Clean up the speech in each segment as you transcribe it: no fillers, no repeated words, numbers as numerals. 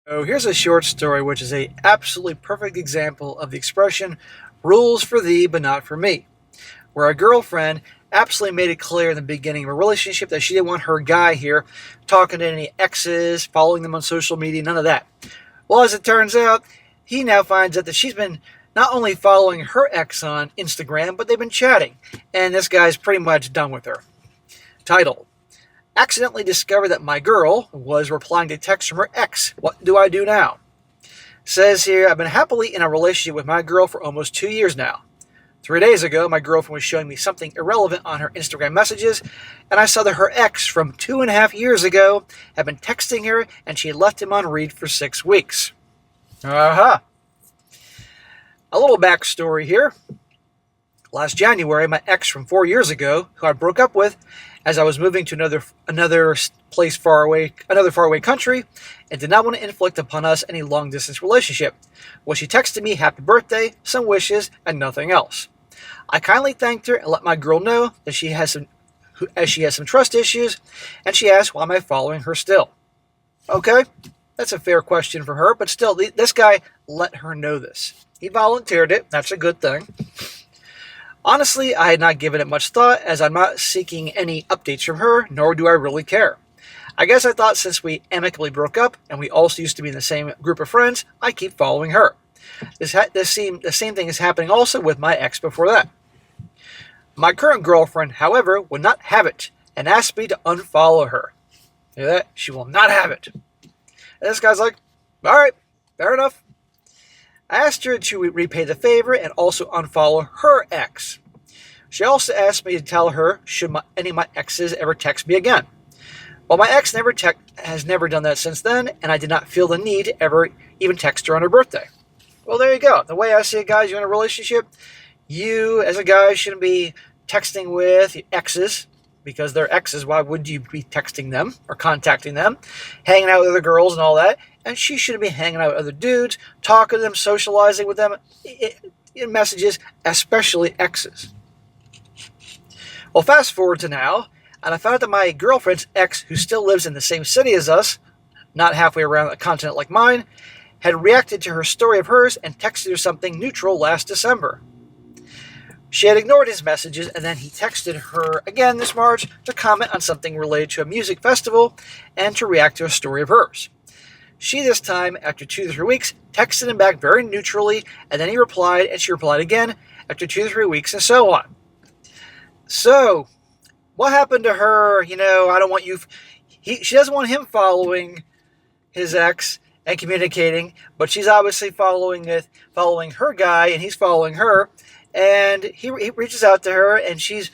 So here's a short story which is a absolutely perfect example of the expression rules for thee but not for me, where a girlfriend absolutely made it clear in the beginning of a relationship that she didn't want her guy here talking to any exes, following them on social media, none of that. Well, as it turns out, he now finds out that she's been not only following her ex on Instagram, but they've been chatting, and this guy's pretty much done with her. Title: Accidentally discovered that my girl was replying to texts from her ex. What do I do now? Says here, I've been happily in a relationship with my girl for almost 2 years now. 3 days ago, my girlfriend was showing me something irrelevant on her Instagram messages, and I saw that her ex from 2.5 years ago had been texting her, and she had left him on read for 6 weeks. Aha! A little backstory here. Last January, my ex from 4 years ago, who I broke up with as I was moving to another place far away, another faraway country, and did not want to inflict upon us any long-distance relationship. Well, she texted me happy birthday, some wishes, and nothing else. I kindly thanked her and let my girl know that she has some trust issues, and she asked, why am I following her still? Okay, that's a fair question for her, but still, this guy let her know this. He volunteered it. That's a good thing. Honestly, I had not given it much thought, as I'm not seeking any updates from her, nor do I really care. I guess I thought since we amicably broke up, and we also used to be in the same group of friends, I keep following her. The same thing is happening also with my ex before that. My current girlfriend, however, would not have it, and asked me to unfollow her. Hear that? She will not have it. And this guy's like, alright, fair enough. I asked her to repay the favor and also unfollow her ex. She also asked me to tell her should any of my exes ever text me again. Well, my ex has never done that since then, and I did not feel the need to ever even text her on her birthday. Well, there you go. The way I see it, guys, you're in a relationship, you as a guy shouldn't be texting with exes, because they're exes. Why would you be texting them or contacting them, hanging out with other girls and all that? And she shouldn't be hanging out with other dudes, talking to them, socializing with them in messages, especially exes. Well, fast forward to now, and I found out that my girlfriend's ex, who still lives in the same city as us, not halfway around a continent like mine, had reacted to her story of hers and texted her something neutral last December. She had ignored his messages, and then he texted her again this March to comment on something related to a music festival and to react to a story of hers. She, this time, after 2 to 3 weeks, texted him back very neutrally, and then he replied, and she replied again after 2 to 3 weeks, and so on. So, what happened to her? I don't want you... She doesn't want him following his ex and communicating, but she's obviously following her guy, and he's following her, and he reaches out to her, and she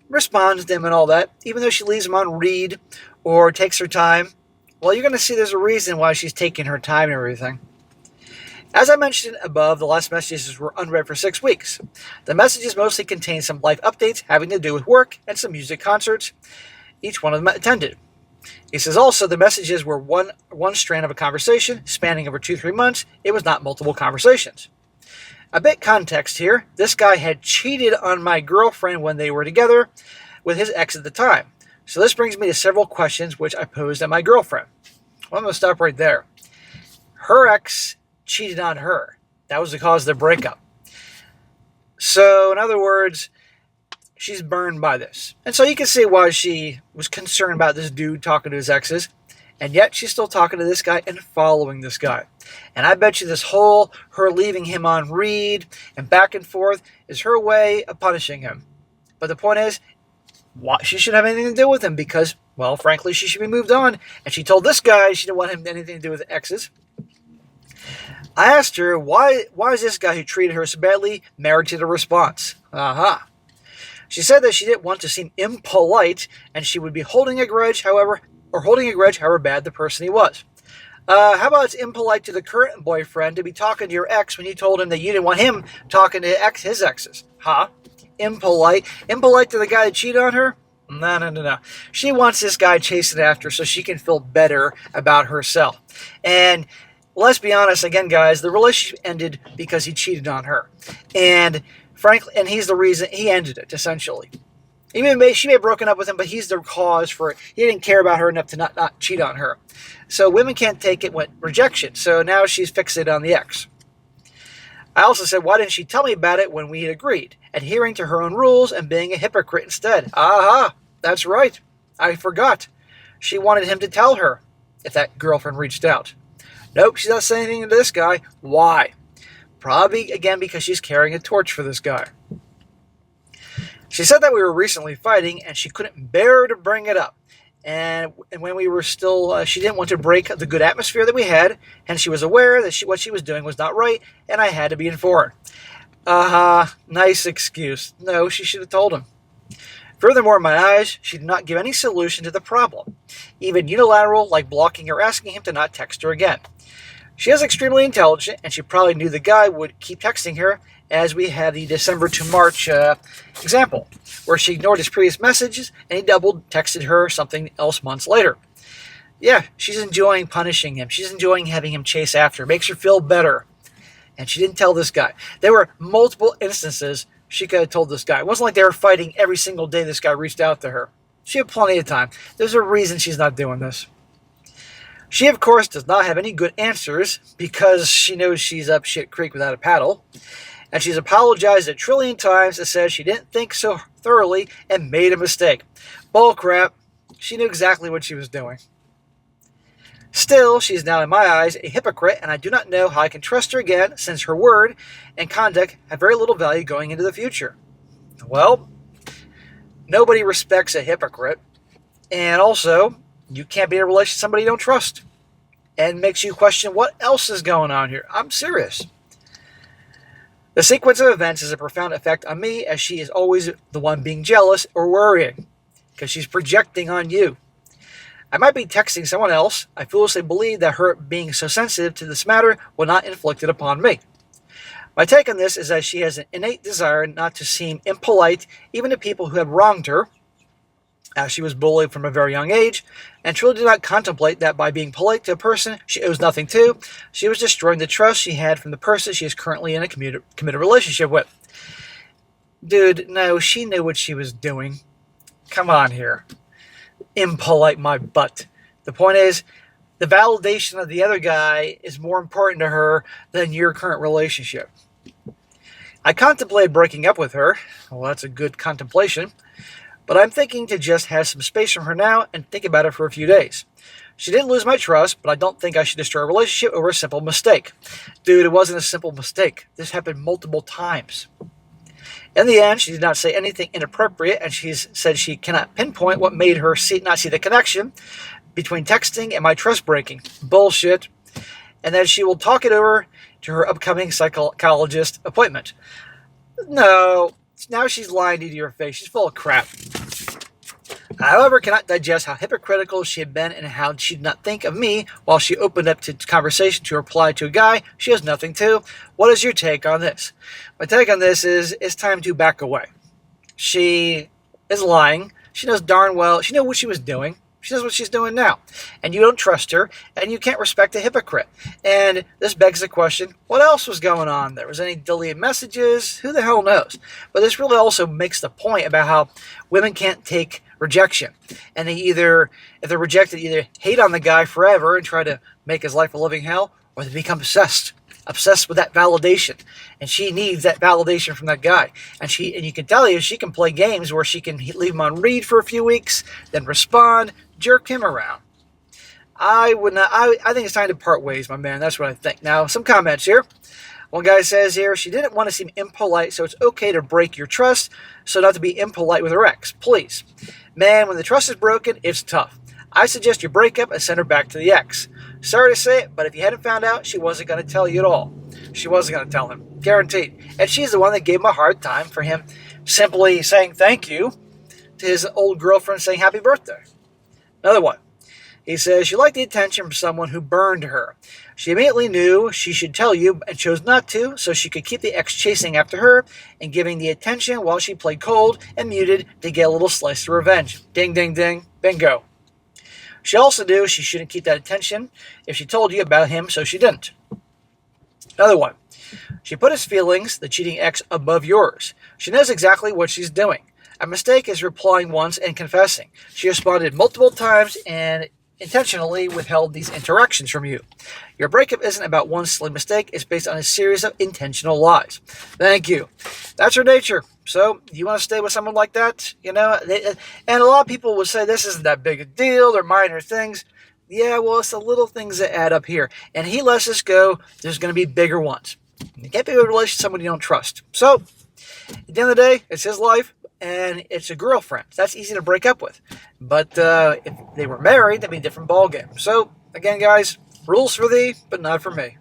responds to him and all that, even though she leaves him on read or takes her time. Well, you're going to see there's a reason why she's taking her time and everything. As I mentioned above, the last messages were unread for 6 weeks. The messages mostly contained some life updates having to do with work and some music concerts. Each one of them attended. He says also the messages were one strand of a conversation spanning over 2-3 months. It was not multiple conversations. A bit context here. This guy had cheated on my girlfriend when they were together with his ex at the time. So this brings me to several questions which I posed at my girlfriend. Well, I'm going to stop right there. Her ex cheated on her. That was the cause of their breakup. So, in other words, she's burned by this. And so you can see why she was concerned about this dude talking to his exes. And yet she's still talking to this guy and following this guy. And I bet you this whole her leaving him on read and back and forth is her way of punishing him. But the point is, she shouldn't have anything to do with him because, well, frankly, she should be moved on. And she told this guy she didn't want him anything to do with exes. I asked her, why is this guy who treated her so badly merited a response? Aha. She said that she didn't want to seem impolite and she would be holding a grudge, however bad the person he was. How about it's impolite to the current boyfriend to be talking to your ex when you told him that you didn't want him talking to his exes? Huh? Impolite to the guy that cheated on her? No. She wants this guy chasing after her so she can feel better about herself. And let's be honest again, guys, the relationship ended because he cheated on her. And frankly, he's the reason he ended it, essentially. She may have broken up with him, but he's the cause for it. He didn't care about her enough to not cheat on her. So women can't take it with rejection. So now she's fixated on the ex. I also said, why didn't she tell me about it when we had agreed, adhering to her own rules and being a hypocrite instead? Aha, that's right. I forgot. She wanted him to tell her if that girlfriend reached out. Nope, she's not saying anything to this guy. Why? Probably, again, because she's carrying a torch for this guy. She said that we were recently fighting and she couldn't bear to bring it up. And when we were still, she didn't want to break the good atmosphere that we had, and she was aware that what she was doing was not right, and I had to be informed. Nice excuse. No, she should have told him. Furthermore, in my eyes, she did not give any solution to the problem, even unilateral, like blocking or asking him to not text her again. She is extremely intelligent, and she probably knew the guy would keep texting her, as we had the December to March example, where she ignored his previous messages, and he double texted her something else months later. Yeah, she's enjoying punishing him. She's enjoying having him chase after her. Makes her feel better. And she didn't tell this guy. There were multiple instances she could have told this guy. It wasn't like they were fighting every single day this guy reached out to her. She had plenty of time. There's a reason she's not doing this. She, of course, does not have any good answers because she knows she's up shit creek without a paddle. And she's apologized a trillion times and said she didn't think so thoroughly and made a mistake. Bull crap. She knew exactly what she was doing. Still, she is now, in my eyes, a hypocrite, and I do not know how I can trust her again since her word and conduct have very little value going into the future. Well, nobody respects a hypocrite. And also, you can't be in a relationship with somebody you don't trust. And makes you question what else is going on here. I'm serious. The sequence of events has a profound effect on me, as she is always the one being jealous or worrying, because she's projecting on you. I might be texting someone else. I foolishly believe that her being so sensitive to this matter will not inflict it upon me. My take on this is that she has an innate desire not to seem impolite, even to people who have wronged her, as she was bullied from a very young age, and truly did not contemplate that by being polite to a person she owes nothing to, she was destroying the trust she had from the person she is currently in a committed relationship with. Dude, no, she knew what she was doing. Come on here. Impolite my butt. The point is, the validation of the other guy is more important to her than your current relationship. I contemplated breaking up with her. Well, that's a good contemplation. But I'm thinking to just have some space from her now and think about it for a few days. She didn't lose my trust, but I don't think I should destroy a relationship over a simple mistake. Dude, it wasn't a simple mistake. This happened multiple times. In the end, she did not say anything inappropriate, and she said she cannot pinpoint what made her not see the connection between texting and my trust breaking. Bullshit. And that she will talk it over to her upcoming psychologist appointment. No, now she's lying to your face. She's full of crap. I, however, cannot digest how hypocritical she had been and how she did not think of me while she opened up to conversation to reply to a guy she has nothing to. What is your take on this? My take on this is it's time to back away. She is lying. She knows darn well. She knew what she was doing. She knows what she's doing now. And you don't trust her, and you can't respect a hypocrite. And this begs the question, what else was going on there? Was any deleted messages? Who the hell knows? But this really also makes the point about how women can't take rejection. And they either, if they're rejected, either hate on the guy forever and try to make his life a living hell, or they become obsessed with that validation. And she needs that validation from that guy. And you can tell you, she can play games where she can leave him on read for a few weeks, then respond, jerk him around. I think it's time to part ways, my man. That's what I think. Now, some comments here. One guy says here, she didn't want to seem impolite, so it's okay to break your trust, so not to be impolite with her ex. Please. Man, when the trust is broken, it's tough. I suggest you break up and send her back to the ex. Sorry to say it, but if you hadn't found out, she wasn't going to tell you at all. She wasn't going to tell him. Guaranteed. And she's the one that gave him a hard time for him simply saying thank you to his old girlfriend saying happy birthday. Another one. He says, she liked the attention from someone who burned her. She immediately knew she should tell you and chose not to, so she could keep the ex chasing after her and giving the attention while she played cold and muted to get a little slice of revenge. Ding, ding, ding. Bingo. She also knew she shouldn't keep that attention if she told you about him, so she didn't. Another one. She put his feelings, the cheating ex, above yours. She knows exactly what she's doing. A mistake is replying once and confessing. She responded multiple times and intentionally withheld these interactions from you. Your breakup isn't about one silly mistake, it's based on a series of intentional lies. Thank you. That's her nature. So, you want to stay with someone like that? And a lot of people would say this isn't that big a deal, they're minor things. Yeah, well, it's the little things that add up here. And he lets this go, there's going to be bigger ones. You can't be in a relationship with someone you don't trust. So, at the end of the day, it's his life, and it's a girlfriend. That's easy to break up with. But if they were married, that'd be a different ballgame. So, again, guys, rules for thee, but not for me.